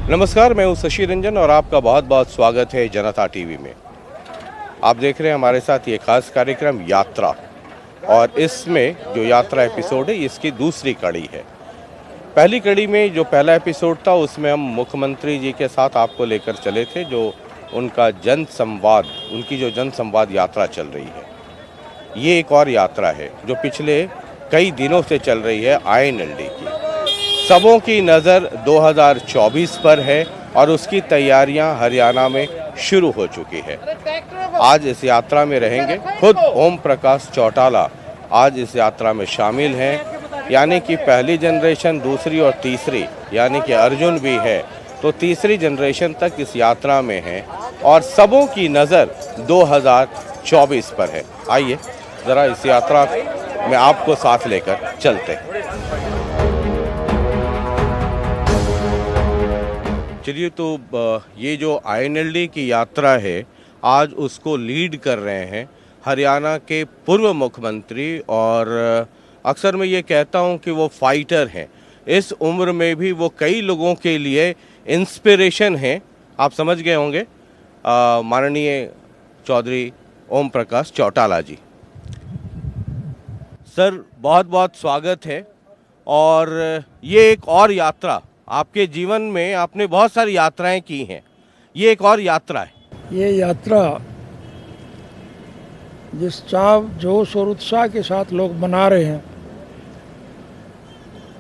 नमस्कार, मैं हूं शशि रंजन और आपका बहुत बहुत स्वागत है जनता टीवी में। आप देख रहे हैं हमारे साथ ये खास कार्यक्रम यात्रा, और इसमें जो यात्रा एपिसोड है इसकी दूसरी कड़ी है। पहली कड़ी में जो पहला एपिसोड था उसमें हम मुख्यमंत्री जी के साथ आपको लेकर चले थे, जो उनका जन संवाद, उनकी जो जन संवाद यात्रा चल रही है। ये एक और यात्रा है जो पिछले कई दिनों से चल रही है INLD की। सबों की नज़र 2024 पर है और उसकी तैयारियां हरियाणा में शुरू हो चुकी है। आज इस यात्रा में रहेंगे खुद ओम प्रकाश चौटाला, आज इस यात्रा में शामिल हैं। यानी कि पहली जनरेशन, दूसरी और तीसरी, यानी कि अर्जुन भी है तो तीसरी जनरेशन तक इस यात्रा में है और सबों की नज़र 2024 पर है। आइए ज़रा इस यात्रा में आपको साथ लेकर चलते हैं। चलिए, तो ये जो INLD की यात्रा है आज उसको लीड कर रहे हैं हरियाणा के पूर्व मुख्यमंत्री, और अक्सर मैं ये कहता हूँ कि वो फाइटर हैं। इस उम्र में भी वो कई लोगों के लिए इंस्पिरेशन हैं। आप समझ गए होंगे, माननीय चौधरी ओम प्रकाश चौटाला जी। सर, बहुत बहुत स्वागत है। और ये एक और यात्रा, आपके जीवन में आपने बहुत सारी यात्राएं की हैं, ये एक और यात्रा है। ये यात्रा जिस चाव, जोश और उत्साह के साथ लोग मना रहे हैं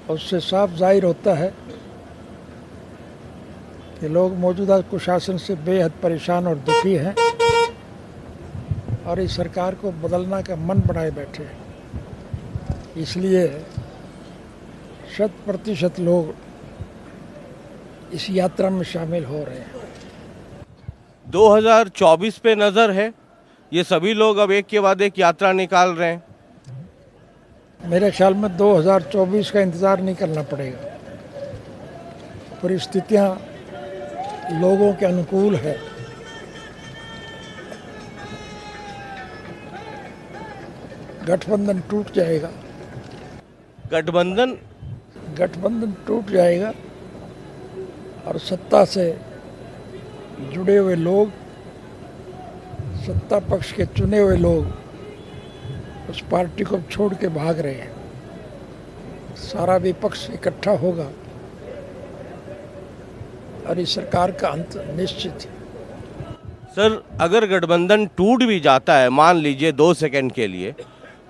उससे साफ जाहिर होता है कि लोग मौजूदा कुशासन से बेहद परेशान और दुखी हैं और इस सरकार को बदलने का मन बनाए बैठे हैं। इसलिए 100% लोग इस यात्रा में शामिल हो रहे हैं। 2024 पे नज़र है, ये सभी लोग अब एक के बाद एक यात्रा निकाल रहे हैं। मेरे ख्याल में 2024 का इंतज़ार नहीं करना पड़ेगा। परिस्थितियां लोगों के अनुकूल है। गठबंधन टूट जाएगा, गठबंधन टूट जाएगा और सत्ता से जुड़े हुए लोग, सत्ता पक्ष के चुने हुए लोग उस पार्टी को छोड़ के भाग रहे हैं। सारा विपक्ष इकट्ठा होगा और इस सरकार का अंत निश्चित है। सर, अगर गठबंधन टूट भी जाता है, मान लीजिए 2 सेकंड के लिए,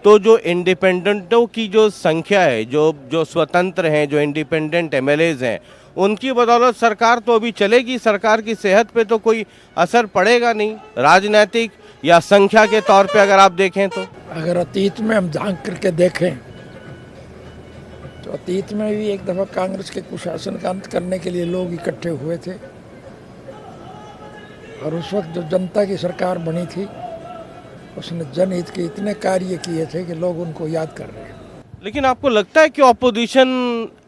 तो जो इंडिपेंडेंटों की जो संख्या है, जो स्वतंत्र हैं, जो इंडिपेंडेंट MLAs हैं, उनकी बदौलत सरकार तो अभी चलेगी। सरकार की सेहत पे तो कोई असर पड़ेगा नहीं, राजनीतिक या संख्या के तौर पे अगर आप देखें तो। अगर अतीत में हम झांक करके देखें तो अतीत में भी एक दफ़ा कांग्रेस के कुशासन का अंत करने के लिए लोग इकट्ठे हुए थे और उस वक्त जो जनता की सरकार बनी थी उसने जनहित के इतने कार्य किए थे कि लोग उनको याद कर रहे हैं। लेकिन आपको लगता है कि ऑपोजिशन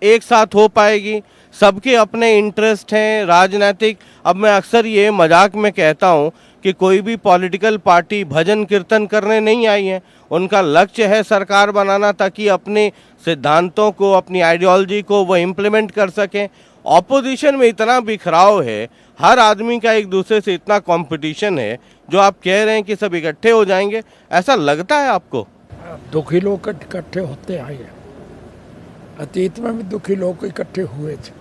एक साथ हो पाएगी? सबके अपने इंटरेस्ट हैं राजनीतिक। अब मैं अक्सर ये मजाक में कहता हूँ कि कोई भी पॉलिटिकल पार्टी भजन कीर्तन करने नहीं आई है। उनका लक्ष्य है सरकार बनाना, ताकि अपने सिद्धांतों को, अपनी आइडियोलॉजी को वो इम्प्लीमेंट कर सकें। ऑपोजिशन में इतना बिखराव है, हर आदमी का एक दूसरे से इतना कंपटीशन है, जो आप कह रहे हैं कि सब इकट्ठे हो जाएंगे, ऐसा लगता है आपको? दुखी लोग इकट्ठे होते आए हैं। अतीत में भी दुखी लोग इकट्ठे हुए थे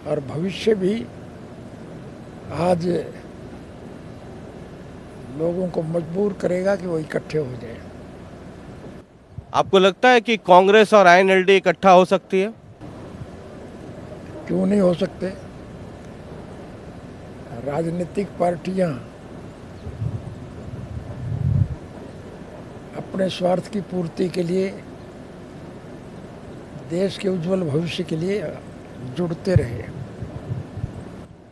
और भविष्य भी आज लोगों को मजबूर करेगा कि वो इकट्ठे हो जाए। आपको लगता है कि कांग्रेस और INLD इकट्ठा हो सकती है? क्यों नहीं हो सकते? राजनीतिक पार्टियां अपने स्वार्थ की पूर्ति के लिए, देश के उज्जवल भविष्य के लिए जुड़ते रहे।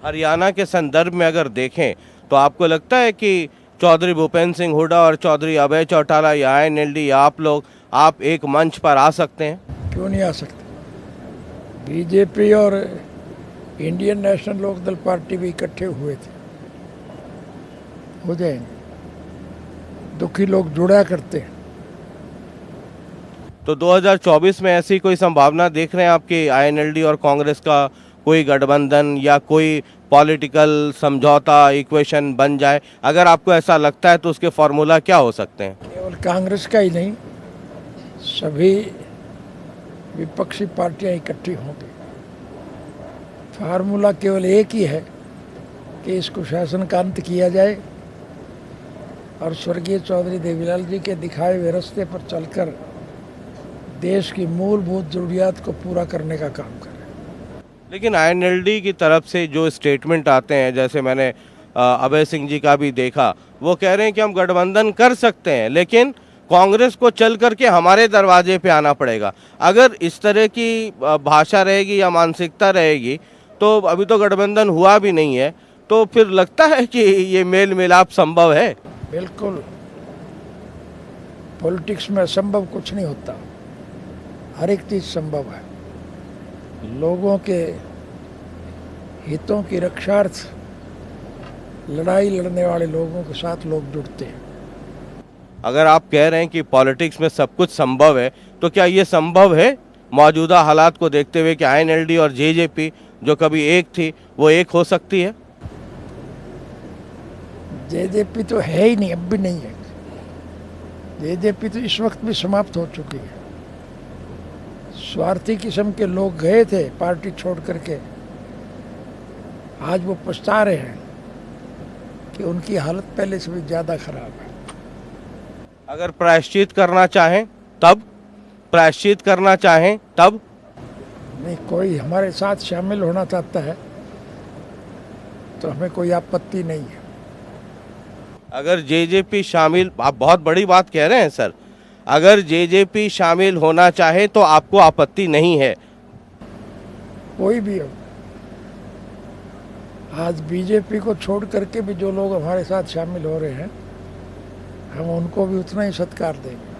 हरियाणा के संदर्भ में अगर देखें तो आपको लगता है कि चौधरी भूपेंद्र सिंह हुड्डा और चौधरी अभय चौटाला या INLD या आप लोग, आप एक मंच पर आ सकते हैं? क्यों नहीं आ सकते? बीजेपी और इंडियन नेशनल लोकदल पार्टी भी इकट्ठे हुए थे, हो जाएंगे। दुखी लोग जुड़ा करते हैं। तो 2024 में ऐसी कोई संभावना देख रहे हैं आपकी INLD और कांग्रेस का कोई गठबंधन या कोई पॉलिटिकल समझौता इक्वेशन बन जाए? अगर आपको ऐसा लगता है तो उसके फॉर्मूला क्या हो सकते हैं? केवल कांग्रेस का ही नहीं, सभी विपक्षी पार्टियां इकट्ठी होंगी। फार्मूला केवल एक ही है कि इस कुशासन का अंत किया जाए और स्वर्गीय चौधरी देवीलाल जी के दिखाए हुए रास्ते पर चलकर देश की मूलभूत जरूरियात को पूरा करने का काम करें। लेकिन आईएनएलडी की तरफ से जो स्टेटमेंट आते हैं, जैसे मैंने अभय सिंह जी का भी देखा, वो कह रहे हैं कि हम गठबंधन कर सकते हैं लेकिन कांग्रेस को चल करके हमारे दरवाजे पे आना पड़ेगा। अगर इस तरह की भाषा रहेगी या मानसिकता रहेगी तो अभी तो गठबंधन हुआ भी नहीं है, तो फिर लगता है कि ये मेल मिलाप संभव है? बिल्कुल, पॉलिटिक्स में असंभव कुछ नहीं होता, हर एक चीज संभव है। लोगों के हितों की रक्षार्थ लड़ाई लड़ने वाले लोगों के साथ लोग जुड़ते हैं। अगर आप कह रहे हैं कि पॉलिटिक्स में सब कुछ संभव है, तो क्या ये संभव है मौजूदा हालात को देखते हुए कि आईएनएलडी और जेजेपी जो कभी एक थी वो एक हो सकती है? जेजेपी तो है ही नहीं, अब भी नहीं है। जेजेपी तो इस वक्त भी समाप्त हो चुकी है। स्वार्थी किस्म के लोग गए थे पार्टी छोड़ करके, आज वो पछता रहे हैं कि उनकी हालत पहले से भी ज़्यादा खराब है। अगर प्रायश्चित करना चाहें तब? प्रायश्चित करना चाहें तब? नहीं, कोई हमारे साथ शामिल होना चाहता है तो हमें कोई आपत्ति नहीं है। अगर जेजेपी शामिल, आप बहुत बड़ी बात कह रहे हैं सर, अगर जेजेपी शामिल होना चाहे तो आपको आपत्ति नहीं है? कोई भी हो, आज बीजेपी को छोड़ करके भी जो लोग हमारे साथ शामिल हो रहे हैं, हम उनको भी उतना ही सत्कार देंगे।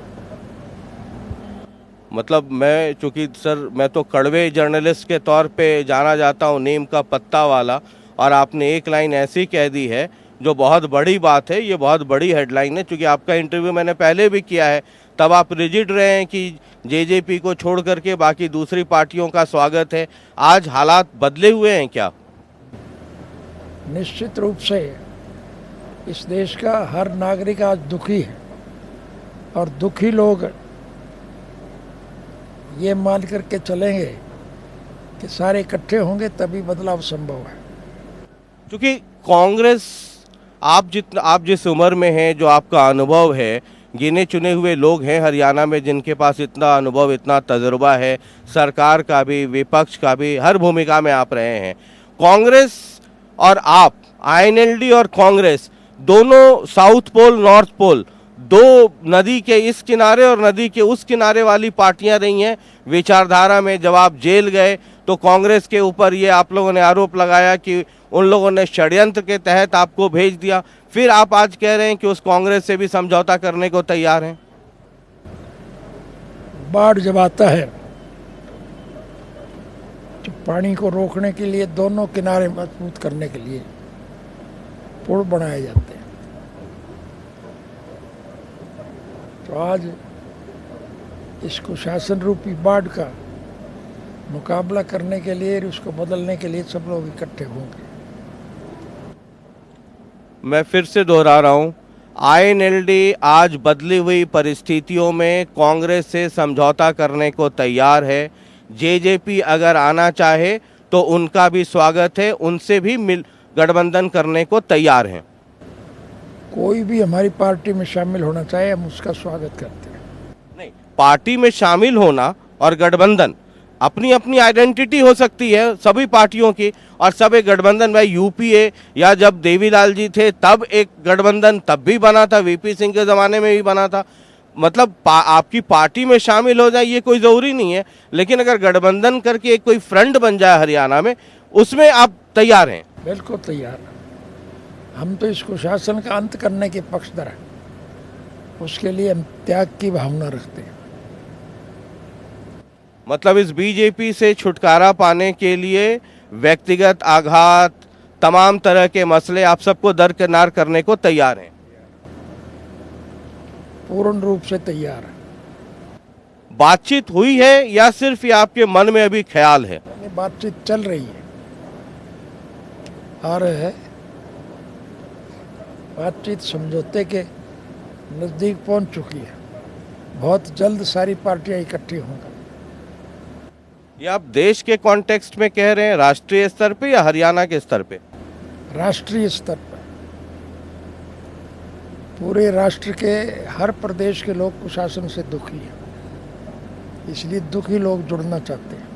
मतलब मैं, चूंकि सर मैं तो कड़वे जर्नलिस्ट के तौर पे जाना जाता हूँ, नीम का पत्ता वाला, और आपने एक लाइन ऐसी कह दी है जो बहुत बड़ी बात है, ये बहुत बड़ी हेडलाइन है। चूंकि आपका इंटरव्यू मैंने पहले भी किया है, तब आप रिजिड रहे हैं कि जेजेपी को छोड़ करके बाकी दूसरी पार्टियों का स्वागत है। आज हालात बदले हुए हैं क्या? निश्चित रूप से इस देश का हर नागरिक आज दुखी है और दुखी लोग ये मान करके चलेंगे कि सारे इकट्ठे होंगे तभी बदलाव संभव है। क्योंकि कांग्रेस, आप जिस उम्र में हैं, जो आपका अनुभव है, गिने चुने हुए लोग हैं हरियाणा में जिनके पास इतना अनुभव, इतना तजुर्बा है, सरकार का भी विपक्ष का भी, हर भूमिका में आप रहे हैं। कांग्रेस और आप, आईएनएलडी और कांग्रेस, दोनों साउथ पोल नॉर्थ पोल, दो नदी के इस किनारे और नदी के उस किनारे वाली पार्टियां रही हैं विचारधारा में। जब आप जेल गए तो कांग्रेस के ऊपर ये आप लोगों ने आरोप लगाया कि उन लोगों ने षड्यंत्र के तहत आपको भेज दिया, फिर आप आज कह रहे हैं कि उस कांग्रेस से भी समझौता करने को तैयार हैं। बाढ़ जब आता है तो पानी को रोकने के लिए दोनों किनारे मजबूत करने के लिए पुल बनाए जाते हैं। तो आज इस कुशासन रूपी बाढ़ का मुकाबला करने के लिए, उसको बदलने के लिए सब लोग इकट्ठे होंगे। मैं फिर से दोहरा रहा हूं, आईएनएलडी आज बदली हुई परिस्थितियों में कांग्रेस से समझौता करने को तैयार है। जेजेपी अगर आना चाहे तो उनका भी स्वागत है, उनसे भी गठबंधन करने को तैयार हैं। कोई भी हमारी पार्टी में शामिल होना चाहे, हम उसका स्वागत करते हैं। नहीं, पार्टी में शामिल होना और गठबंधन अपनी अपनी आइडेंटिटी हो सकती है सभी पार्टियों की, और सब एक गठबंधन, भाई यूपीए या जब देवीलाल जी थे तब एक गठबंधन तब भी बना था, वीपी सिंह के ज़माने में भी बना था। मतलब आपकी पार्टी में शामिल हो जाए ये कोई ज़रूरी नहीं है, लेकिन अगर गठबंधन करके एक कोई फ्रंट बन जाए हरियाणा में, उसमें आप तैयार हैं? बिल्कुल तैयार। हम तो इस कुशासन का अंत करने के पक्षधर हैं, उसके लिए हम त्याग की भावना रखते हैं। मतलब इस बीजेपी से छुटकारा पाने के लिए व्यक्तिगत आघात, तमाम तरह के मसले आप सबको दरकिनार करने को तैयार हैं? पूर्ण रूप से तैयार है। बातचीत हुई है या सिर्फ ये आपके मन में अभी ख्याल है? बातचीत चल रही है। आ रहे हैं, बातचीत समझौते के नज़दीक पहुंच चुकी है। बहुत जल्द सारी पार्टियां इकट्ठी होंगी। ये आप देश के कॉन्टेक्स्ट में कह रहे हैं, राष्ट्रीय स्तर पे या हरियाणा के स्तर पे? राष्ट्रीय स्तर पर पूरे राष्ट्र के हर प्रदेश के लोग कुशासन से दुखी हैं, इसलिए दुखी लोग जुड़ना चाहते हैं।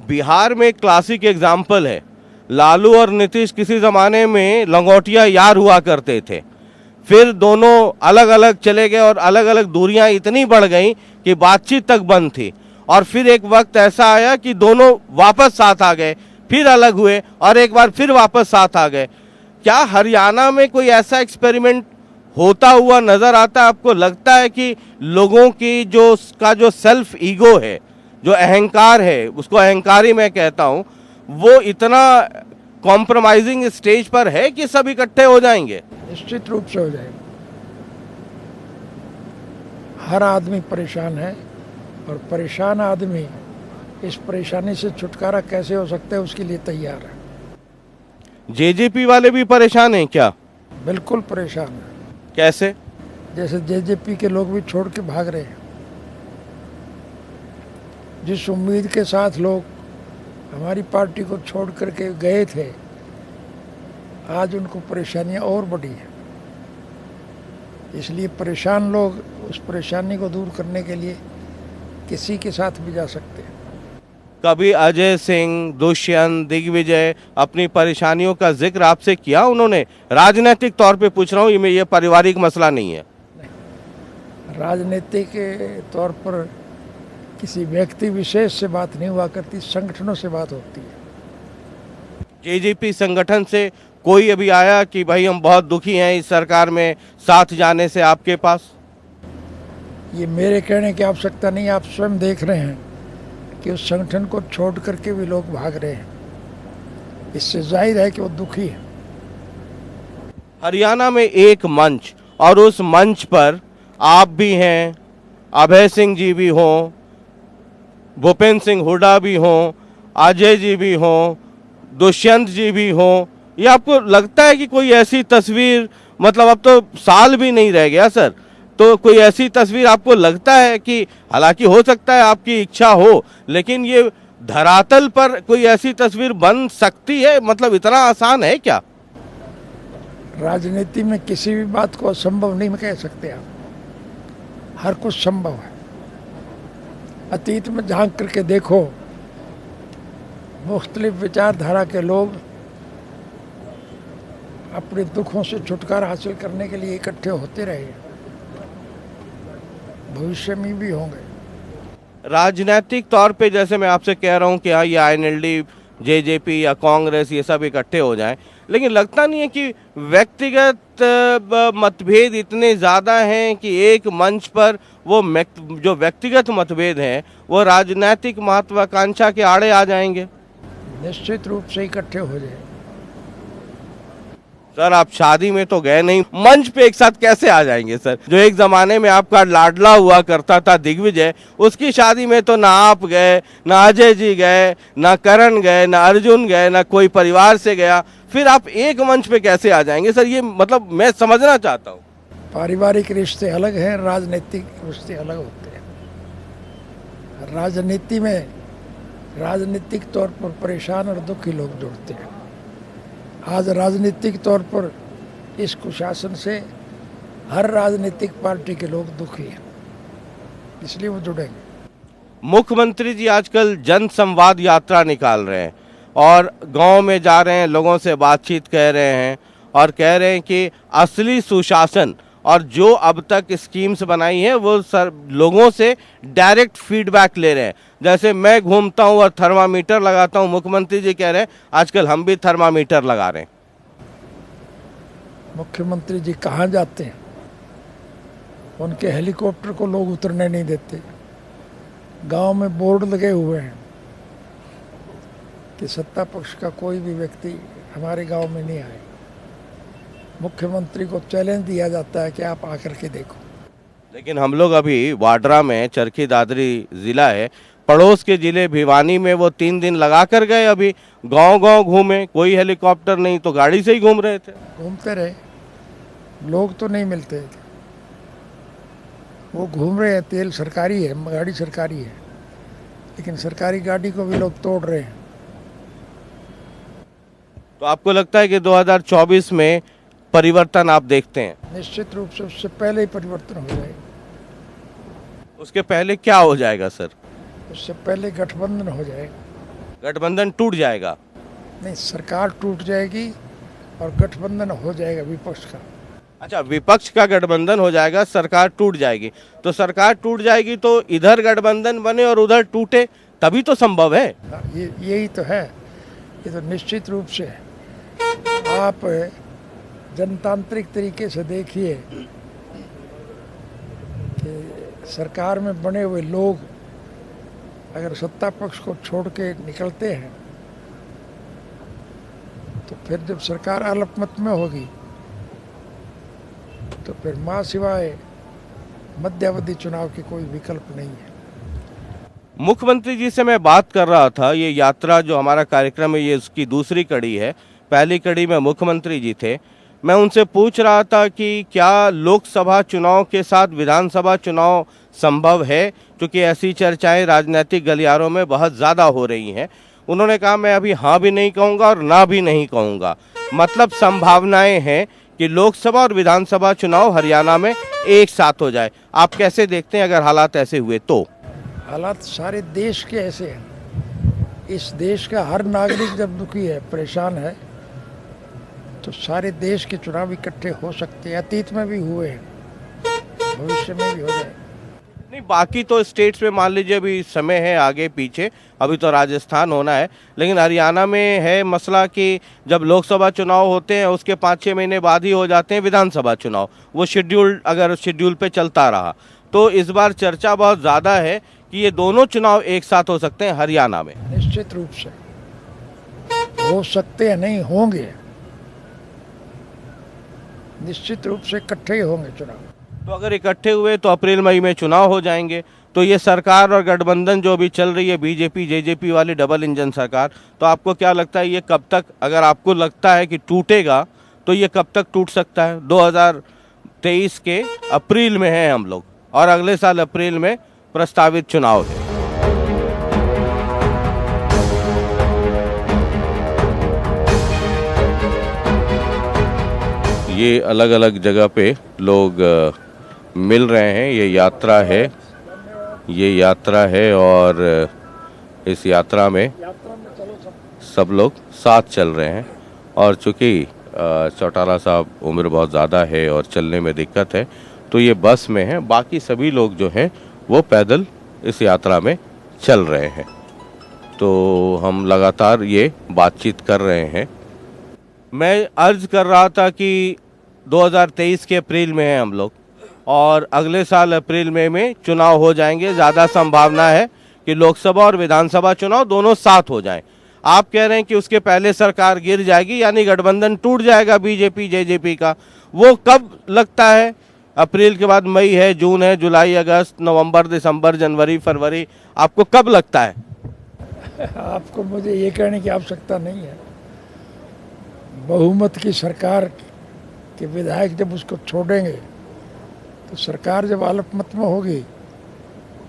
बिहार में एक क्लासिक एग्जाम्पल है, लालू और नीतीश किसी ज़माने में लंगोटिया यार हुआ करते थे, फिर दोनों अलग अलग चले गए और अलग अलग दूरियां इतनी बढ़ गई कि बातचीत तक बंद थी, और फिर एक वक्त ऐसा आया कि दोनों वापस साथ आ गए, फिर अलग हुए और एक बार फिर वापस साथ आ गए। क्या हरियाणा में कोई ऐसा एक्सपेरिमेंट होता हुआ नजर आता है? आपको लगता है कि लोगों की जो सेल्फ ईगो है, जो अहंकार है, उसको अहंकारी मैं कहता हूं, वो इतना कॉम्प्रोमाइजिंग स्टेज पर है कि सब इकट्ठे हो जाएंगे? निश्चित रूप से हो जाएगा। हर आदमी परेशान है और परेशान आदमी इस परेशानी से छुटकारा कैसे हो सकता है उसके लिए तैयार है। जेजेपी वाले भी परेशान हैं क्या? बिल्कुल परेशान है। कैसे? जैसे जेजेपी के लोग भी छोड़ के भाग रहे हैं। जिस उम्मीद के साथ लोग हमारी पार्टी को छोड़ करके गए थे, आज उनको परेशानियां और बढ़ी हैं। इसलिए परेशान लोग उस परेशानी को दूर करने के लिए किसी के साथ भी जा सकते हैं। कभी अजय सिंह, दुष्यंत, दिग्विजय अपनी परेशानियों का जिक्र आपसे किया उन्होंने? राजनीतिक तौर पे पूछ रहा हूँ, ये पारिवारिक मसला नहीं है। राजनीति के तौर पर किसी व्यक्ति विशेष से बात नहीं हुआ करती, संगठनों से बात होती है। जेजेपी संगठन से कोई अभी आया कि भाई हम बहुत दुखी हैं इस सरकार में साथ जाने से आपके पास? ये मेरे कहने की आवश्यकता नहीं, आप स्वयं देख रहे हैं कि उस संगठन को छोड़ करके भी लोग भाग रहे हैं। इससे जाहिर है कि वो दुखी है। हरियाणा में एक मंच, और उस मंच पर आप भी हैं, अभय सिंह जी भी हों, भूपेंद्र सिंह हुड्डा भी हों, अजय जी भी हों, दुष्यंत जी भी हों। ये आपको लगता है कि कोई ऐसी तस्वीर, मतलब अब तो साल भी नहीं रह गया सर, तो कोई ऐसी तस्वीर आपको लगता है कि, हालांकि हो सकता है आपकी इच्छा हो, लेकिन ये धरातल पर कोई ऐसी तस्वीर बन सकती है? मतलब इतना आसान है क्या? राजनीति में किसी भी बात को असंभव नहीं कह सकते आप, हर कुछ संभव है। अतीत में झांक करके देखो, मुख्तलिफ विचारधारा के लोग अपने दुखों से छुटकारा हासिल करने के लिए इकट्ठे होते रहे, भविष्य में भी होंगे। राजनीतिक तौर पे जैसे मैं आपसे कह रहा हूँ कि हाँ, ये आईएनएलडी, जेजेपी या कांग्रेस ये सब इकट्ठे हो जाएं, लेकिन लगता नहीं है कि व्यक्तिगत मतभेद इतने ज़्यादा हैं कि एक मंच पर वो जो व्यक्तिगत मतभेद हैं वो राजनीतिक महत्वाकांक्षा के आड़े आ जाएंगे? निश्चित रूप से इकट्ठे हो जाए। सर आप शादी में तो गए नहीं, मंच पे एक साथ कैसे आ जाएंगे सर? जो एक जमाने में आपका लाडला हुआ करता था दिग्विजय, उसकी शादी में तो ना आप गए, ना अजय जी गए, ना करण गए, ना अर्जुन गए, ना कोई परिवार से गया, फिर आप एक मंच पे कैसे आ जाएंगे सर? ये मतलब मैं समझना चाहता हूँ। पारिवारिक रिश्ते अलग हैं, राजनीतिक रिश्ते अलग होते हैं। राजनीति में राजनीतिक तौर पर परेशान और दुखी लोग जुड़ते हैं। आज राजनीतिक तौर पर इस कुशासन से हर राजनीतिक पार्टी के लोग दुखी हैं, इसलिए वो जुड़ेंगे। मुख्यमंत्री जी आजकल जन संवाद यात्रा निकाल रहे हैं और गांव में जा रहे हैं, लोगों से बातचीत कर रहे हैं और कह रहे हैं कि असली सुशासन और जो अब तक स्कीम्स बनाई हैं वो सर लोगों से डायरेक्ट फीडबैक ले रहे हैं। जैसे मैं घूमता हूं और थर्मामीटर लगाता हूं, मुख्यमंत्री जी कह रहे हैं आजकल हम भी थर्मामीटर लगा रहे हैं। मुख्यमंत्री जी कहाँ जाते हैं? उनके हेलीकॉप्टर को लोग उतरने नहीं देते। गांव में बोर्ड लगे हुए हैं कि सत्ता पक्ष का कोई भी व्यक्ति हमारे गांव में नहीं आए। मुख्यमंत्री को चैलेंज दिया जाता है कि आप आकर के देखो। लेकिन हम लोग अभी वाड्रा में, चरखी दादरी ज़िला है, पड़ोस के जिले भिवानी में वो 3 दिन लगा कर गए, अभी गांव-गांव घूमे, कोई हेलीकॉप्टर नहीं तो गाड़ी से ही घूम रहे थे। घूमते रहे, लोग तो नहीं मिलते थे, वो घूम रहे हैं। तेल सरकारी है, गाड़ी सरकारी है, लेकिन सरकारी गाड़ी को भी लोग तोड़ रहे हैं। तो आपको लगता है कि 2024 में परिवर्तन आप देखते हैं? निश्चित रूप से उससे पहले ही परिवर्तन हो जाएगा। उसके पहले क्या हो जाएगा सर? उससे पहले गठबंधन हो जाएगा। गठबंधन टूट जाएगा? नहीं, सरकार टूट जाएगी और गठबंधन हो जाएगा विपक्ष का। अच्छा, विपक्ष का गठबंधन हो जाएगा, सरकार टूट जाएगी। तो सरकार टूट जाएगी तो इधर गठबंधन बने और उधर टूटे, तभी तो संभव है। यही तो है, ये तो निश्चित रूप से है। आप जनतांत्रिक तरीके से देखिए कि सरकार में बने हुए लोग अगर सत्ता पक्ष को छोड़ के निकलते हैं तो फिर जब सरकार अल्पमत में होगी तो फिर मां सिवाय मध्यावधि चुनाव की कोई विकल्प नहीं है। मुख्यमंत्री जी से मैं बात कर रहा था, ये यात्रा जो हमारा कार्यक्रम है ये उसकी दूसरी कड़ी है। पहली कड़ी में मुख्यमंत्री जी थे, मैं उनसे पूछ रहा था कि क्या लोकसभा चुनाव के साथ विधानसभा चुनाव संभव है, क्योंकि ऐसी चर्चाएं राजनीतिक गलियारों में बहुत ज़्यादा हो रही हैं। उन्होंने कहा मैं अभी हाँ भी नहीं कहूँगा और ना भी नहीं कहूँगा, मतलब संभावनाएं हैं कि लोकसभा और विधानसभा चुनाव हरियाणा में एक साथ हो जाए। आप कैसे देखते हैं अगर हालात ऐसे हुए तो? हालात सारे देश के ऐसे हैं। इस देश का हर नागरिक जब दुखी है, परेशान है, तो सारे देश के चुनाव इकट्ठे हो सकते हैं। अतीत में भी हुए हैं, भविष्य में भी हो जाए। नहीं, बाकी तो स्टेट्स में मान लीजिए अभी समय है आगे पीछे, अभी तो राजस्थान होना है, लेकिन हरियाणा में है मसला कि जब लोकसभा चुनाव होते हैं उसके 5-6 महीने बाद ही हो जाते हैं विधानसभा चुनाव। वो शेड्यूल पे चलता रहा, तो इस बार चर्चा बहुत ज़्यादा है कि ये दोनों चुनाव एक साथ हो सकते हैं हरियाणा में। निश्चित रूप से हो सकते हैं, नहीं होंगे, निश्चित रूप से इकट्ठे ही होंगे चुनाव। तो अगर इकट्ठे हुए तो अप्रैल मई में चुनाव हो जाएंगे। तो ये सरकार और गठबंधन जो अभी चल रही है बीजेपी जेजेपी वाली डबल इंजन सरकार, तो आपको क्या लगता है ये कब तक, अगर आपको लगता है कि टूटेगा तो ये कब तक टूट सकता है? 2023 के अप्रैल में हैं हम लोग और अगले साल अप्रैल में प्रस्तावित चुनाव है। ये अलग अलग जगह पे लोग मिल रहे हैं, ये यात्रा है और इस यात्रा में सब लोग साथ चल रहे हैं। और चूँकि चौटाला साहब उम्र बहुत ज़्यादा है और चलने में दिक्कत है तो ये बस में हैं, बाकी सभी लोग जो हैं वो पैदल इस यात्रा में चल रहे हैं। तो हम लगातार ये बातचीत कर रहे हैं। मैं अर्ज कर रहा था कि 2023 के अप्रैल में हैं हम लोग और अगले साल अप्रैल मई में चुनाव हो जाएंगे। ज़्यादा संभावना है कि लोकसभा और विधानसभा चुनाव दोनों साथ हो जाएं। आप कह रहे हैं कि उसके पहले सरकार गिर जाएगी, यानी गठबंधन टूट जाएगा बीजेपी जेजेपी का। वो कब लगता है? अप्रैल के बाद मई है, जून है, जुलाई, अगस्त, नवंबर, दिसंबर, जनवरी, फरवरी, आपको कब लगता है? आपको मुझे ये कहने की आवश्यकता नहीं है। बहुमत की सरकार के विधायक जब उसको छोड़ेंगे तो सरकार जब अल्पमत में होगी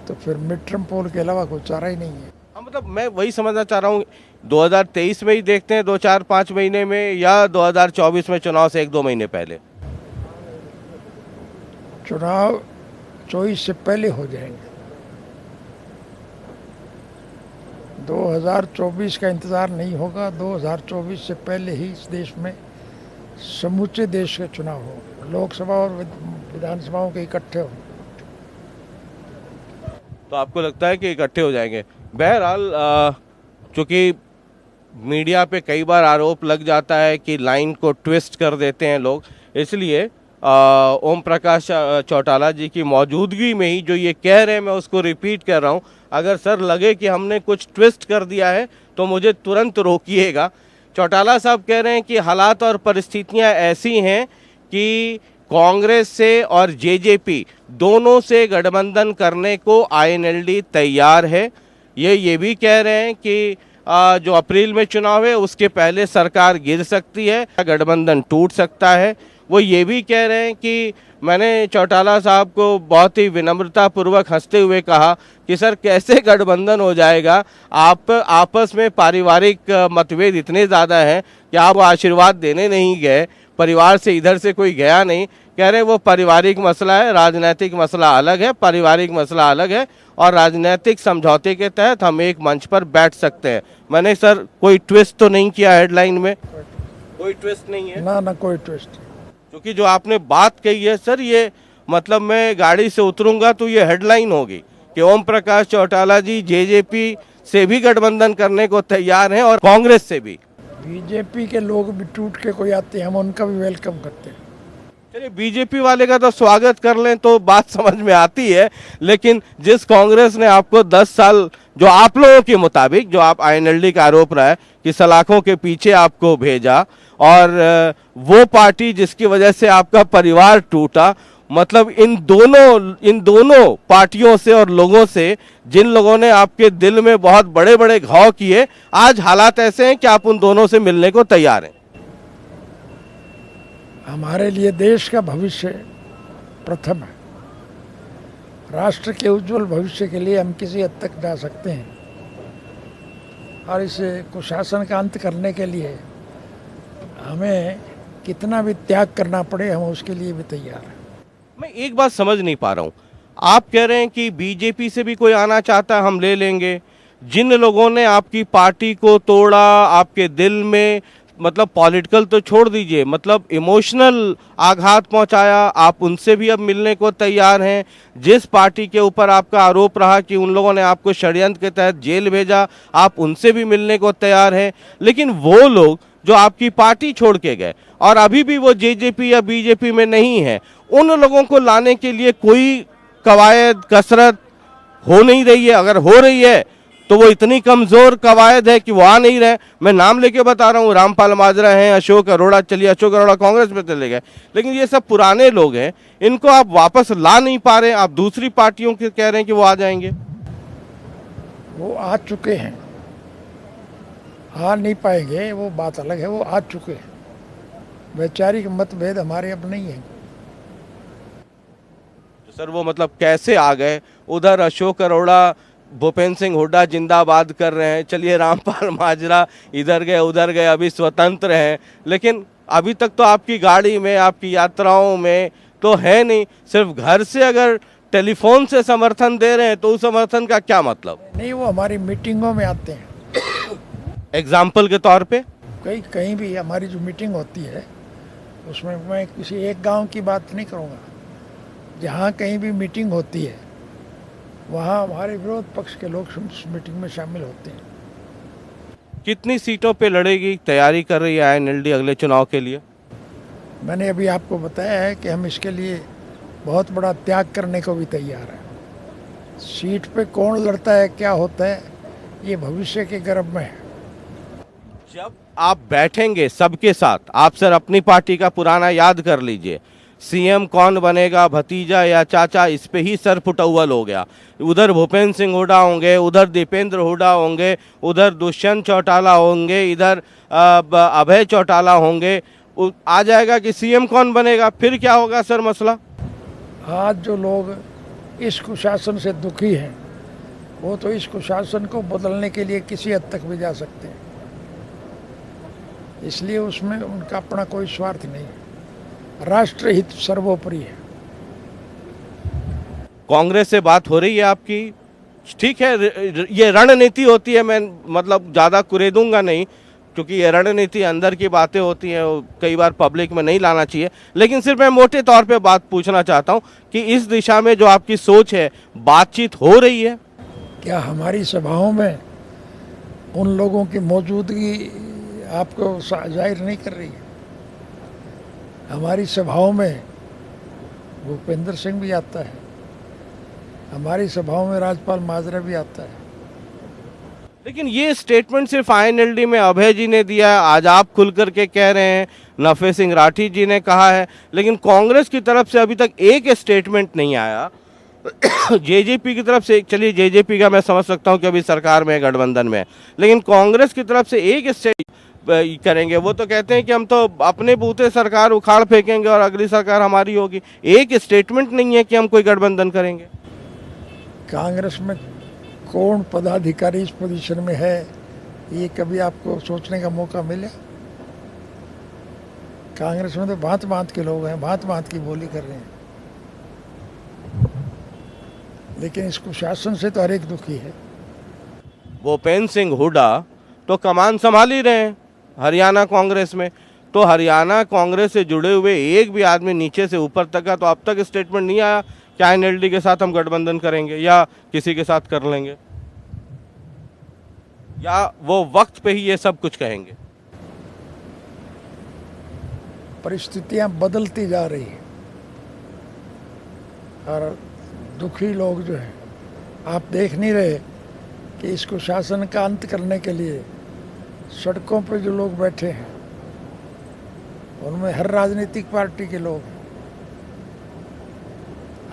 तो फिर मिड टर्म पोल के अलावा कोई चारा ही नहीं है। मतलब मैं वही समझना चाह रहा हूँ, 2023 में ही देखते हैं 2-4-5 महीने में, या 2024 में चुनाव से 1-2 महीने पहले? चुनाव 24 से पहले हो जाएंगे। 2024 का इंतज़ार नहीं होगा, 2024 से पहले ही इस देश में समूचे देश के चुनाव हो, लोकसभा और विधानसभाओं के इकट्ठे हो। तो आपको लगता है कि इकट्ठे हो जाएंगे? बहरहाल चूँकि मीडिया पे कई बार आरोप लग जाता है कि लाइन को ट्विस्ट कर देते हैं लोग, इसलिए ओम प्रकाश चौटाला जी की मौजूदगी में ही जो ये कह रहे हैं मैं उसको रिपीट कर रहा हूँ। अगर सर लगे कि हमने कुछ ट्विस्ट कर दिया है तो मुझे तुरंत रोकिएगा। चौटाला साहब कह रहे हैं कि हालात और परिस्थितियां ऐसी हैं कि कांग्रेस से और जेजेपी दोनों से गठबंधन करने को आईएनएलडी तैयार है। ये भी कह रहे हैं कि जो अप्रैल में चुनाव है उसके पहले सरकार गिर सकती है, गठबंधन टूट सकता है। वो ये भी कह रहे हैं कि मैंने चौटाला साहब को बहुत ही विनम्रता पूर्वक हंसते हुए कहा कि सर कैसे गठबंधन हो जाएगा, आप आपस में पारिवारिक मतभेद इतने ज़्यादा हैं कि आप आशीर्वाद देने नहीं गए, परिवार से इधर से कोई गया नहीं। कह रहे वो पारिवारिक मसला है, राजनीतिक मसला अलग है, पारिवारिक मसला अलग है और राजनीतिक समझौते के तहत हम एक मंच पर बैठ सकते हैं। मैंने सर कोई ट्विस्ट तो नहीं किया हेडलाइन में? कोई ट्विस्ट नहीं है ना कोई ट्विस्ट। क्योंकि जो आपने बात कही है सर, ये मतलब मैं गाड़ी से उतरूंगा तो ये हेडलाइन होगी कि ओम प्रकाश चौटाला जी जेजेपी से भी गठबंधन करने को तैयार हैं और कांग्रेस से भी। बीजेपी के लोग भी टूट के कोई आते हैं, हम उनका भी वेलकम करते हैं। चलिए बीजेपी वाले का तो स्वागत कर लें तो बात समझ में आती है, लेकिन जिस कांग्रेस ने आपको 10 साल, जो आप लोगों के मुताबिक, जो आप आईएनएलडी का आरोप रहा है कि सलाखों के पीछे आपको भेजा, और वो पार्टी जिसकी वजह से आपका परिवार टूटा, मतलब इन दोनों पार्टियों से और लोगों से, जिन लोगों ने आपके दिल में बहुत बड़े बड़े घाव किए, आज हालात ऐसे हैं कि आप उन दोनों से मिलने को तैयार हैं। हमारे लिए देश का भविष्य प्रथम है। राष्ट्र के उज्जवल भविष्य के लिए हम किसी हद तक जा सकते हैं और इस कुशासन का अंत करने के लिए हमें कितना भी त्याग करना पड़े, हम उसके लिए भी तैयार हैं। मैं एक बात समझ नहीं पा रहा हूँ, आप कह रहे हैं कि बीजेपी से भी कोई आना चाहता है हम ले लेंगे। जिन लोगों ने आपकी पार्टी को तोड़ा, आपके दिल में, मतलब पॉलिटिकल तो छोड़ दीजिए, मतलब इमोशनल आघात पहुंचाया, आप उनसे भी अब मिलने को तैयार हैं। जिस पार्टी के ऊपर आपका आरोप रहा कि उन लोगों ने आपको षड्यंत्र के तहत जेल भेजा, आप उनसे भी मिलने को तैयार हैं। लेकिन वो लोग जो आपकी पार्टी छोड़ के गए और अभी भी वो जेजेपी या बीजेपी में नहीं है, उन लोगों को लाने के लिए कोई कवायद कसरत हो नहीं रही है। अगर हो रही है तो वो इतनी कमज़ोर कवायद है कि वो आ नहीं रहे। मैं नाम लेके बता रहा हूँ, रामपाल माजरा हैं, अशोक अरोड़ा, चलिए अशोक अरोड़ा कांग्रेस में चले गए, लेकिन ये सब पुराने लोग हैं, इनको आप वापस ला नहीं पा रहे। आप दूसरी पार्टियों के कह रहे हैं कि वो आ जाएंगे। वो आ चुके हैं, आ नहीं पाएंगे वो बात अलग है, वो आ चुके हैं। वैचारिक मतभेद हमारे अब नहीं है। सर वो मतलब कैसे आ गए? उधर अशोक अरोड़ा, भूपेंद्र सिंह हुड्डा जिंदाबाद कर रहे हैं, चलिए रामपाल माजरा इधर गए उधर गए, अभी स्वतंत्र हैं, लेकिन अभी तक तो आपकी गाड़ी में, आपकी यात्राओं में तो है नहीं। सिर्फ घर से अगर टेलीफोन से समर्थन दे रहे हैं तो उस समर्थन का क्या मतलब? नहीं, वो हमारी मीटिंगों में आते हैं। एग्जाम्पल के तौर पे कहीं भी हमारी जो मीटिंग होती है उसमें मैं किसी एक गांव की बात नहीं करूंगा, जहां कहीं भी मीटिंग होती है वहाँ हमारे विरोध पक्ष के लोग उस मीटिंग में शामिल होते हैं। कितनी सीटों पे लड़ेगी, तैयारी कर रही है आईएनएलडी अगले चुनाव के लिए? मैंने अभी आपको बताया है कि हम इसके लिए बहुत बड़ा त्याग करने को भी तैयार हैं। सीट पे कौन लड़ता है, क्या होता है, ये भविष्य के गर्भ में है। जब आप बैठेंगे सबके साथ, आप सर अपनी पार्टी का पुराना याद कर लीजिए, सीएम कौन बनेगा, भतीजा या चाचा, इस पे ही सर फुटौल हो गया। उधर भूपेंद्र सिंह हुड्डा होंगे, उधर दीपेंद्र हुड्डा होंगे, उधर दुष्यंत चौटाला होंगे, इधर अभय चौटाला होंगे। आ जाएगा कि सीएम कौन बनेगा, फिर क्या होगा सर मसला? आज जो लोग इस कुशासन से दुखी हैं वो तो इस कुशासन को बदलने के लिए किसी हद तक भी जा सकते हैं, इसलिए उसमें उनका अपना कोई स्वार्थ नहीं है। राष्ट्र हित सर्वोपरि है। कांग्रेस से बात हो रही है आपकी? ठीक है, ये रणनीति होती है, मैं मतलब ज़्यादा कुरेदूंगा नहीं, क्योंकि ये रणनीति अंदर की बातें होती हैं, कई बार पब्लिक में नहीं लाना चाहिए। लेकिन सिर्फ मैं मोटे तौर पे बात पूछना चाहता हूँ कि इस दिशा में जो आपकी सोच है, बातचीत हो रही है क्या? हमारी सभाओं में उन लोगों की मौजूदगी आपको जाहिर नहीं कर रही है। हमारी सभाओं में भूपेंद्र सिंह भी आता है, हमारी सभाओं में राजपाल माजरा भी आता है। लेकिन ये स्टेटमेंट सिर्फ आईएनएलडी में अभय जी ने दिया है, आज आप खुल करके कह रहे हैं, नफे सिंह राठी जी ने कहा है, लेकिन कांग्रेस की तरफ से अभी तक एक स्टेटमेंट नहीं आया जेजेपी की तरफ से, चलिए जेजेपी का मैं समझ सकता हूँ कि अभी सरकार में है, गठबंधन में है, लेकिन कांग्रेस की तरफ से एक स्टेट करेंगे। वो तो कहते हैं कि हम तो अपने बूते सरकार उखाड़ फेंकेंगे और अगली सरकार हमारी होगी। एक स्टेटमेंट नहीं है कि हम कोई गठबंधन करेंगे। कांग्रेस में कौन पदाधिकारी इस पोजीशन में है, ये कभी आपको सोचने का मौका मिले? कांग्रेस में तो भांत भांत के लोग हैं, भांत भांत की बोली कर रहे हैं, लेकिन इसको शासन से तो हर एक दुखी है। भूपेंद्र सिंह हुड्डा तो कमान संभाल ही रहे हैं हरियाणा कांग्रेस में, तो हरियाणा कांग्रेस से जुड़े हुए एक भी आदमी नीचे से ऊपर तक का तो अब तक स्टेटमेंट नहीं आया कि आईएनएलडी के साथ हम गठबंधन करेंगे या किसी के साथ कर लेंगे, या वो वक्त पे ही ये सब कुछ कहेंगे। परिस्थितियां बदलती जा रही हैं और दुखी लोग जो हैं, आप देख नहीं रहे कि इसको शासन का अंत करने के लिए सड़कों पर जो लोग बैठे हैं उनमें हर राजनीतिक पार्टी के लोग हैं,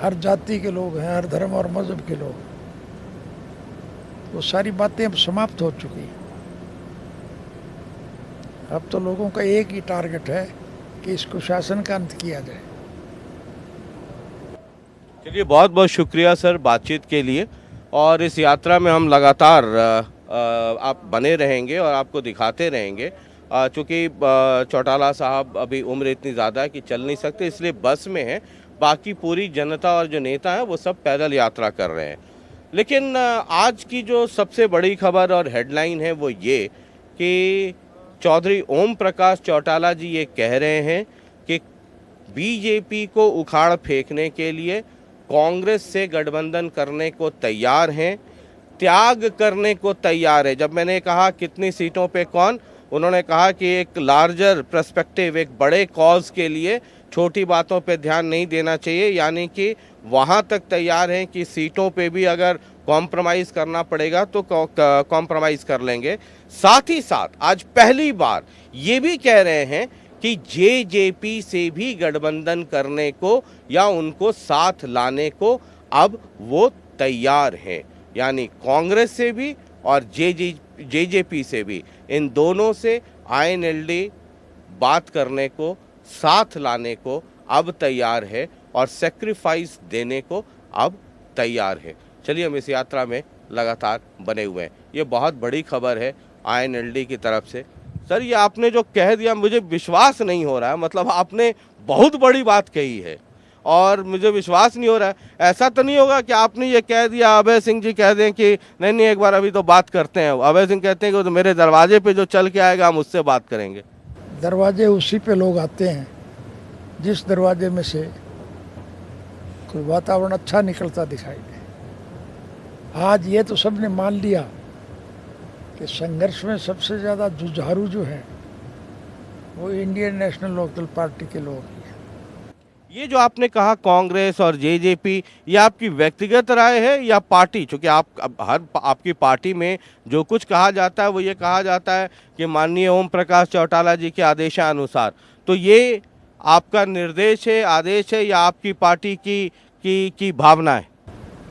हर जाति के लोग हैं, हर धर्म और मजहब के लोग हैं। वो सारी बातें अब समाप्त हो चुकी हैं। अब तो लोगों का एक ही टारगेट है कि इसको शासन का अंत किया जाए। चलिए, बहुत बहुत शुक्रिया सर बातचीत के लिए, और इस यात्रा में हम लगातार आप बने रहेंगे और आपको दिखाते रहेंगे। चूँकि चौटाला साहब अभी उम्र इतनी ज़्यादा है कि चल नहीं सकते, इसलिए बस में हैं, बाकी पूरी जनता और जो नेता हैं वो सब पैदल यात्रा कर रहे हैं। लेकिन आज की जो सबसे बड़ी खबर और हेडलाइन है वो ये कि चौधरी ओम प्रकाश चौटाला जी ये कह रहे हैं कि बीजेपी को उखाड़ फेंकने के लिए कांग्रेस से गठबंधन करने को तैयार हैं, त्याग करने को तैयार है। जब मैंने कहा कितनी सीटों पे कौन, उन्होंने कहा कि एक लार्जर पर्सपेक्टिव, एक बड़े कॉज के लिए छोटी बातों पे ध्यान नहीं देना चाहिए, यानी कि वहाँ तक तैयार हैं कि सीटों पे भी अगर कॉम्प्रोमाइज़ करना पड़ेगा तो कॉम्प्रोमाइज़ कर लेंगे। साथ ही साथ आज पहली बार ये भी कह रहे हैं कि जेजेपी से भी गठबंधन करने को या उनको साथ लाने को अब वो तैयार हैं, यानी कांग्रेस से भी और जेजेपी से भी, इन दोनों से आईएनएलडी बात करने को, साथ लाने को अब तैयार है और सेक्रीफाइस देने को अब तैयार है। चलिए, हम इस यात्रा में लगातार बने हुए हैं। ये बहुत बड़ी खबर है आईएनएलडी की तरफ से। सर, ये आपने जो कह दिया मुझे विश्वास नहीं हो रहा है, मतलब आपने बहुत बड़ी बात कही है और मुझे विश्वास नहीं हो रहा है। ऐसा तो नहीं होगा कि आपने ये कह दिया, अभय सिंह जी कह दें कि नहीं नहीं एक बार अभी तो बात करते हैं, अभय सिंह कहते हैं कि तो मेरे दरवाजे पे जो चल के आएगा हम उससे बात करेंगे। दरवाजे उसी पे लोग आते हैं जिस दरवाजे में से कोई वातावरण अच्छा निकलता दिखाई दे। आज ये तो सबने मान लिया कि संघर्ष में सबसे ज़्यादा जुझारू जो है वो इंडियन नेशनल लोकदल पार्टी के लोग हैं। ये जो आपने कहा कांग्रेस और जेजेपी, ये आपकी व्यक्तिगत राय है या पार्टी? चूँकि आपकी पार्टी में जो कुछ कहा जाता है वो ये कहा जाता है कि माननीय ओम प्रकाश चौटाला जी के आदेशानुसार, तो ये आपका निर्देश है, आदेश है, या आपकी पार्टी की भावना है?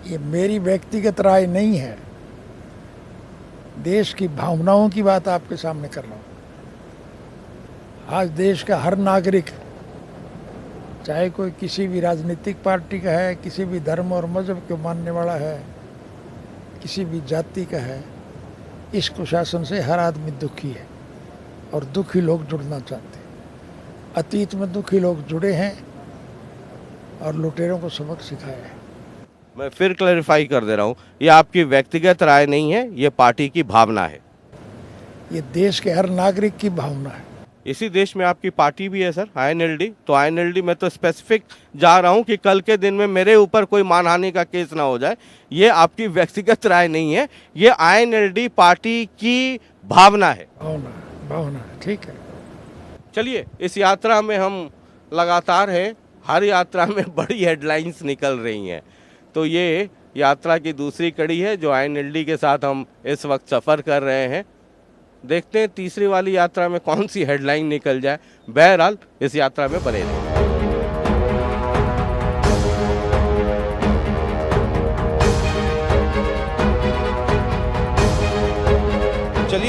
ये मेरी व्यक्तिगत राय नहीं है, देश की भावनाओं की बात आपके सामने कर रहा हूँ। आज देश का हर नागरिक, चाहे कोई किसी भी राजनीतिक पार्टी का है, किसी भी धर्म और मजहब को मानने वाला है, किसी भी जाति का है, इस कुशासन से हर आदमी दुखी है और दुखी लोग जुड़ना चाहते हैं। अतीत में दुखी लोग जुड़े हैं और लुटेरों को सबक सिखाया है। मैं फिर क्लैरिफाई कर दे रहा हूँ, ये आपकी व्यक्तिगत राय नहीं है, ये पार्टी की भावना है। ये देश के हर नागरिक की भावना है। इसी देश में आपकी पार्टी भी है सर, आईएनएलडी। तो आईएनएलडी में तो स्पेसिफिक जा रहा हूँ कि कल के दिन में मेरे ऊपर कोई मानहानि का केस ना हो जाए। ये आपकी व्यक्तिगत राय नहीं है, ये आईएनएलडी पार्टी की भावना है। भावना है, ठीक है। चलिए, इस यात्रा में हम लगातार हैं, हर यात्रा में बड़ी हेडलाइंस निकल रही हैं। तो ये यात्रा की दूसरी कड़ी है जो आईएनएलडी के साथ हम इस वक्त सफ़र कर रहे हैं। देखते हैं तीसरी वाली यात्रा में कौन सी हेडलाइन निकल जाए। बहरहाल इस यात्रा में बने रहें।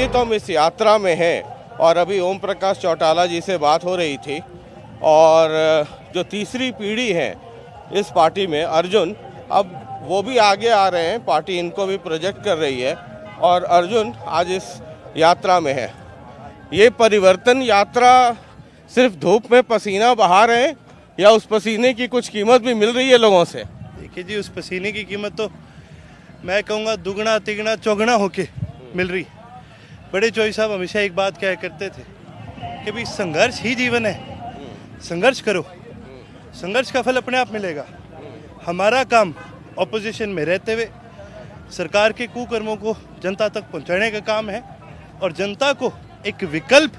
चलिए, तो हम इस यात्रा में हैं और अभी ओम प्रकाश चौटाला जी से बात हो रही थी और जो तीसरी पीढ़ी है इस पार्टी में, अर्जुन, अब वो भी आगे आ रहे हैं, पार्टी इनको भी प्रोजेक्ट कर रही है और अर्जुन आज इस यात्रा में है। ये परिवर्तन यात्रा सिर्फ धूप में पसीना बहा रहे हैं या उस पसीने की कुछ कीमत भी मिल रही है लोगों से? देखिए जी, उस पसीने की कीमत तो मैं कहूँगा दुगना तिगना चौगुना होके मिल रही। बड़े चौधरी साहब हमेशा एक बात कहा करते थे कि भाई संघर्ष ही जीवन है, संघर्ष करो, संघर्ष का फल अपने आप मिलेगा। हमारा काम ऑपोजिशन में रहते हुए सरकार के कुकर्मों को जनता तक पहुंचाने का काम है और जनता को एक विकल्प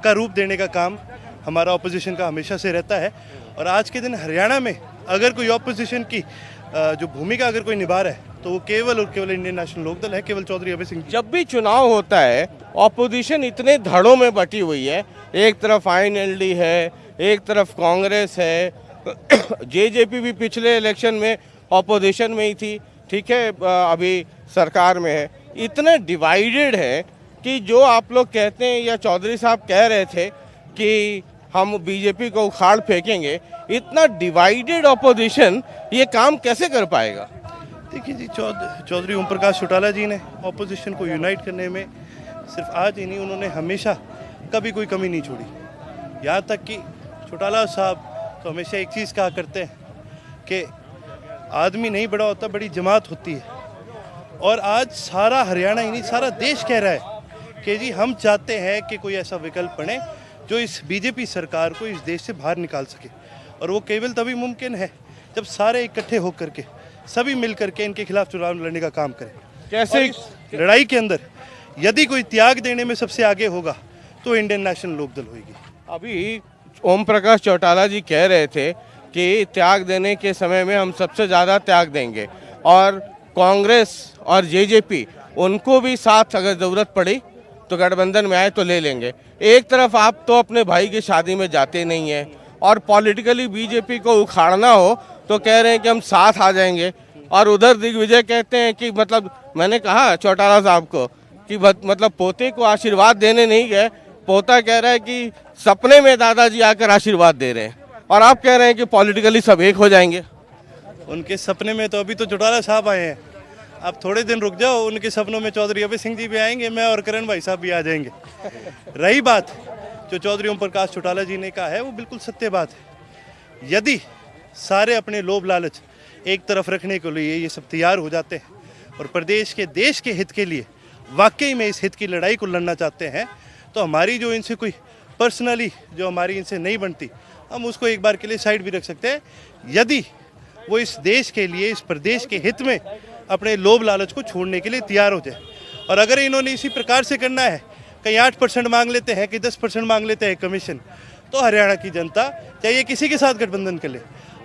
का रूप देने का काम हमारा ऑपोजिशन का हमेशा से रहता है। और आज के दिन हरियाणा में अगर कोई ऑपोजिशन की जो भूमिका अगर कोई निभा रहा है तो वो केवल और केवल इंडियन नेशनल लोकदल है, केवल चौधरी अभय सिंह जी। जब भी चुनाव होता है ऑपोजिशन इतने धड़ों में बटी हुई है, एक तरफ INLD है, एक तरफ कांग्रेस है, जेजेपी भी पिछले इलेक्शन में ऑपोजिशन में ही थी, ठीक है, अभी सरकार में है। इतने डिवाइडेड है कि जो आप लोग कहते हैं या चौधरी साहब कह रहे थे कि हम बीजेपी को उखाड़ फेंकेंगे, इतना डिवाइडेड ऑपोजिशन ये काम कैसे कर पाएगा? देखिए जी, चौधरी ओम प्रकाश चौटाला जी ने ऑपोजिशन को यूनाइट करने में सिर्फ आज ही नहीं, उन्होंने हमेशा कभी कोई कमी नहीं छोड़ी। यहाँ तक कि चौटाला साहब तो हमेशा एक चीज़ कहा करते हैं कि आदमी नहीं बड़ा होता, बड़ी जमात होती है। और आज सारा हरियाणा ही नहीं, सारा देश कह रहा है कि जी हम चाहते हैं कि कोई ऐसा विकल्प बने जो इस बीजेपी सरकार को इस देश से बाहर निकाल सके। और वो केवल तभी मुमकिन है जब सारे इकट्ठे होकर के सभी मिल करके इनके खिलाफ चुनाव लड़ने का काम करें। कैसे? इस लड़ाई के अंदर यदि कोई त्याग देने में सबसे आगे होगा तो इंडियन नेशनल लोकदल होगी। अभी ओम प्रकाश चौटाला जी कह रहे थे कि त्याग देने के समय में हम सबसे ज़्यादा त्याग देंगे और कांग्रेस और जेजेपी उनको भी साथ अगर ज़रूरत पड़ी तो गठबंधन में आए तो ले लेंगे। एक तरफ आप तो अपने भाई की शादी में जाते नहीं हैं और पॉलिटिकली बीजेपी को उखाड़ना हो तो कह रहे हैं कि हम साथ आ जाएंगे, और उधर दिग्विजय कहते हैं कि मतलब मैंने कहा चौटाला साहब को कि मतलब पोते को आशीर्वाद देने नहीं गए, पोता कह रहा है कि सपने में दादाजी आकर आशीर्वाद दे रहे हैं, और आप कह रहे हैं कि पॉलिटिकली सब एक हो जाएंगे। उनके सपने में तो अभी तो चौटाला साहब आए हैं, आप थोड़े दिन रुक जाओ, उनके सपनों में चौधरी अभय सिंह जी भी आएंगे, मैं और करण भाई साहब भी आ जाएंगे। रही बात जो चौधरी ओम प्रकाश चौटाला जी ने कहा है, वो बिल्कुल सत्य बात है। यदि सारे अपने लोभ लालच एक तरफ रखने के लिए ये सब तैयार हो जाते हैं और प्रदेश के देश के हित के लिए वाकई में इस हित की लड़ाई को लड़ना चाहते हैं, तो हमारी जो इनसे कोई पर्सनली जो हमारी इनसे नहीं बनती, हम उसको एक बार के लिए साइड भी रख सकते हैं, यदि वो इस देश के लिए, इस प्रदेश के हित में अपने लोभ लालच को छोड़ने के लिए तैयार हो जाए। और अगर इन्होंने इसी प्रकार से करना है, कहीं 8% मांग लेते हैं, कि 10% मांग लेते हैं कमीशन, तो हरियाणा की जनता चाहे किसी के साथ गठबंधन कर ले,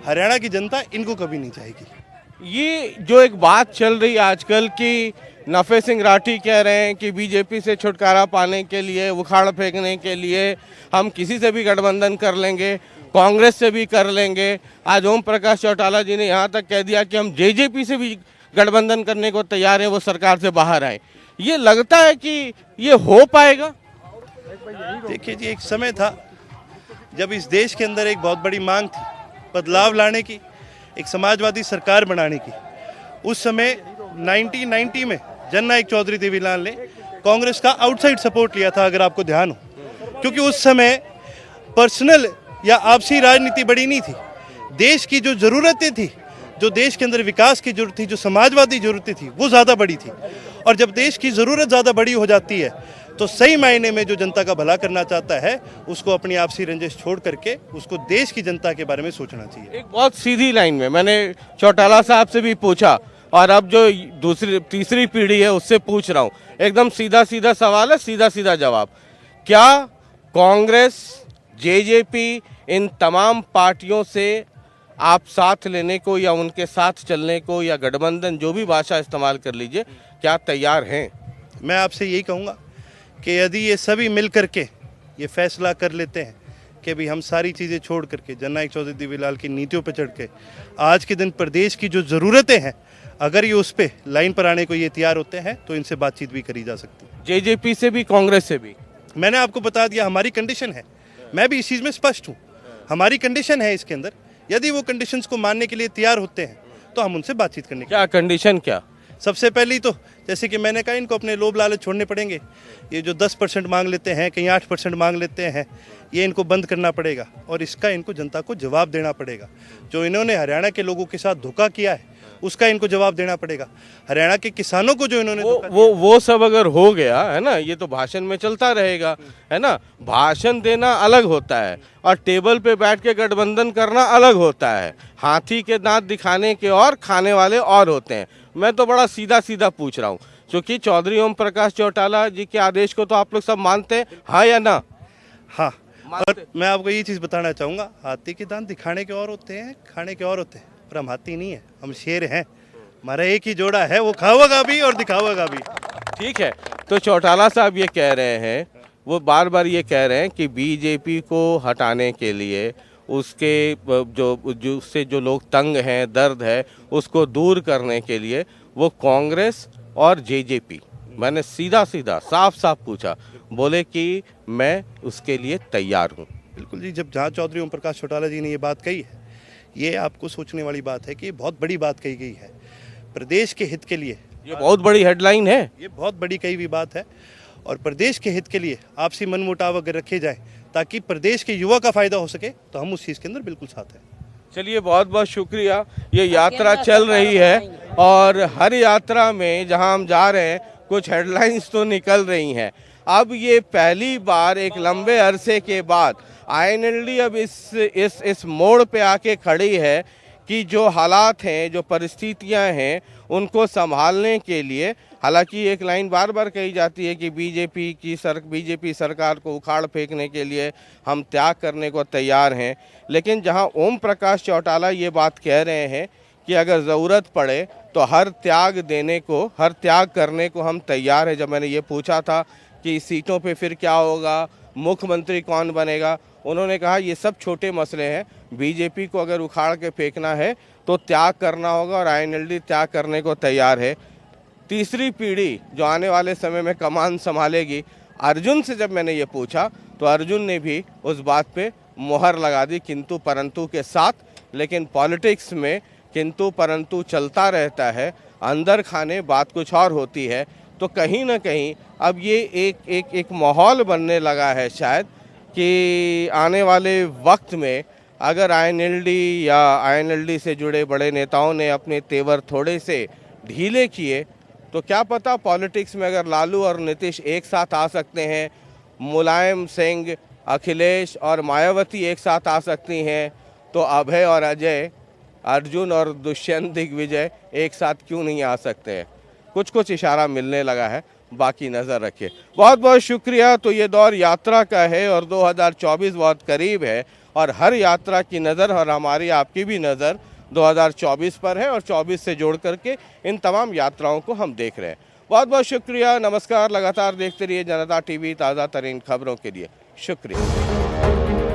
हरियाणा की जनता इनको कभी नहीं चाहेगी। ये जो एक बात चल रही है आजकल की, नफे सिंह राठी कह रहे हैं कि बीजेपी से छुटकारा पाने के लिए, उखाड़ फेंकने के लिए हम किसी से भी गठबंधन कर लेंगे, कांग्रेस से भी कर लेंगे। आज ओम प्रकाश चौटाला जी ने यहाँ तक कह दिया कि हम जेजेपी से भी गठबंधन करने को तैयार हैं, वो सरकार से बाहर आए। ये लगता है कि ये हो पाएगा? देखिए जी, एक समय था जब इस देश के अंदर एक बहुत बड़ी मांग थी बदलाव लाने की, एक समाजवादी सरकार बनाने की। उस समय 1990 में जननायक चौधरी देवीलाल ने कांग्रेस का आउटसाइड सपोर्ट लिया था, अगर आपको ध्यान हो, क्योंकि उस समय पर्सनल या आपसी राजनीति बड़ी नहीं थी। देश की जो ज़रूरतें थी, जो देश के अंदर विकास की जरूरत थी, जो समाजवादी ज़रूरतें थी, वो ज़्यादा बड़ी थी। और जब देश की ज़रूरत ज़्यादा बड़ी हो जाती है तो सही मायने में जो जनता का भला करना चाहता है उसको अपनी आपसी रंजिश छोड़ करके उसको देश की जनता के बारे में सोचना चाहिए। एक बहुत सीधी लाइन में मैंने चौटाला साहब से भी पूछा और अब जो तीसरी पीढ़ी है उससे पूछ रहा हूँ, एकदम सीधा सीधा सवाल है, सीधा सीधा जवाब। क्या कांग्रेस, जेजेपी, इन तमाम पार्टियों से आप साथ लेने को या उनके साथ चलने को या गठबंधन, जो भी भाषा इस्तेमाल कर लीजिए, क्या तैयार हैं? मैं आपसे यही कहूँगा कि यदि ये सभी मिल करके ये फैसला कर लेते हैं कि भी हम सारी चीज़ें छोड़ करके जननायक चौधरी देवीलाल की नीतियों पर चढ़ के आज के दिन प्रदेश की जो ज़रूरतें हैं, अगर ये उस पर लाइन पर आने को ये तैयार होते हैं तो इनसे बातचीत भी करी जा सकती है। जेजेपी से भी, कांग्रेस से भी। मैंने आपको बता दिया हमारी कंडीशन है, मैं भी इस चीज़ में स्पष्ट हूँ। हमारी कंडीशन है इसके अंदर, यदि वो कंडीशंस को मानने के लिए तैयार होते हैं तो हम उनसे बातचीत करने की। क्या कंडीशन क्या? सबसे पहली तो जैसे कि मैंने कहा, इनको अपने लोभ लालच छोड़ने पड़ेंगे। ये जो 10% मांग लेते हैं, कहीं 8% मांग लेते हैं, ये इनको बंद करना पड़ेगा और इसका इनको जनता को जवाब देना पड़ेगा। जो इन्होंने हरियाणा के लोगों के साथ धोखा किया है उसका इनको जवाब देना पड़ेगा। हरियाणा के किसानों को जो इन्होंने वो सब अगर हो गया है ना, ये तो भाषण में चलता रहेगा, है ना। भाषण देना अलग होता है और टेबल पे बैठ के गठबंधन करना अलग होता है। हाथी के दांत दिखाने के और खाने वाले और होते हैं। मैं तो बड़ा सीधा सीधा पूछ रहा हूँ, क्योंकि चौधरी ओम प्रकाश चौटाला जी के आदेश को तो आप लोग सब मानते हैं, हाँ या ना? हाँ, और मैं आपको ये चीज़ बताना चाहूँगा, हाथी के दांत दिखाने के और होते हैं, खाने के और होते हैं, पर हम हाथी नहीं है, हम शेर हैं। हमारा एक ही जोड़ा है, वो खाओगा भी और दिखाओगा भी। ठीक है, तो चौटाला साहब ये कह रहे हैं, वो बार बार ये कह रहे हैं कि बीजेपी को हटाने के लिए, उसके जो उससे जो लोग तंग हैं, दर्द है, उसको दूर करने के लिए वो कांग्रेस और जेजेपी, मैंने सीधा सीधा साफ साफ पूछा, बोले कि मैं उसके लिए तैयार हूँ। बिल्कुल जी, जब जहाँ चौधरी ओम प्रकाश चौटाला जी ने ये बात कही है, ये आपको सोचने वाली बात है कि ये बहुत बड़ी बात कही गई है प्रदेश के हित के लिए। ये बहुत बड़ी हेडलाइन है, ये बहुत बड़ी कही हुई बात है और प्रदेश के हित के लिए आपसी मनमुटाव अगर रखे जाए ताकि प्रदेश के युवा का फायदा हो सके तो हम उस चीज़ के अंदर बिल्कुल साथ हैं। चलिए, बहुत बहुत शुक्रिया। ये यात्रा चल रही है और हर यात्रा में जहां हम जा रहे हैं कुछ हेडलाइंस तो निकल रही हैं। अब ये पहली बार एक लंबे अरसे के बाद आईएनएलडी अब इस मोड़ पे आके खड़ी है कि जो हालात हैं, जो परिस्थितियां हैं, उनको संभालने के लिए, हालांकि एक लाइन बार बार कही जाती है कि बीजेपी सरकार को उखाड़ फेंकने के लिए हम त्याग करने को तैयार हैं, लेकिन जहां ओम प्रकाश चौटाला ये बात कह रहे हैं कि अगर ज़रूरत पड़े तो हर त्याग करने को हम तैयार हैं। जब मैंने ये पूछा था कि सीटों पे फिर क्या होगा, मुख्यमंत्री कौन बनेगा, उन्होंने कहा ये सब छोटे मसले हैं, बीजेपी को अगर उखाड़ के फेंकना है तो त्याग करना होगा और आईएनएलडी त्याग करने को तैयार है। तीसरी पीढ़ी जो आने वाले समय में कमान संभालेगी, अर्जुन से जब मैंने ये पूछा तो अर्जुन ने भी उस बात पे मुहर लगा दी किंतु परंतु के साथ। लेकिन पॉलिटिक्स में किंतु परंतु चलता रहता है, अंदर खाने बात कुछ और होती है। तो कहीं ना कहीं अब ये एक माहौल बनने लगा है शायद कि आने वाले वक्त में अगर आईएनएलडी से जुड़े बड़े नेताओं ने अपने तेवर थोड़े से ढीले किए तो क्या पता पॉलिटिक्स में अगर लालू और नीतीश एक साथ आ सकते हैं, मुलायम सिंह, अखिलेश और मायावती एक साथ आ सकती हैं, तो अभय और अजय, अर्जुन और दुष्यंत दिग्विजय एक साथ क्यों नहीं आ सकते हैं। कुछ इशारा मिलने लगा है, बाकी नज़र रखिए। बहुत बहुत शुक्रिया। तो ये दौर यात्रा का है और 2024 बहुत करीब है और हर यात्रा की नज़र और हमारी आपकी भी नज़र 2024 पर है और 24 से जोड़ करके इन तमाम यात्राओं को हम देख रहे हैं। बहुत बहुत शुक्रिया, नमस्कार। लगातार देखते रहिए जनता टीवी, ताज़ा तरीन खबरों के लिए शुक्रिया।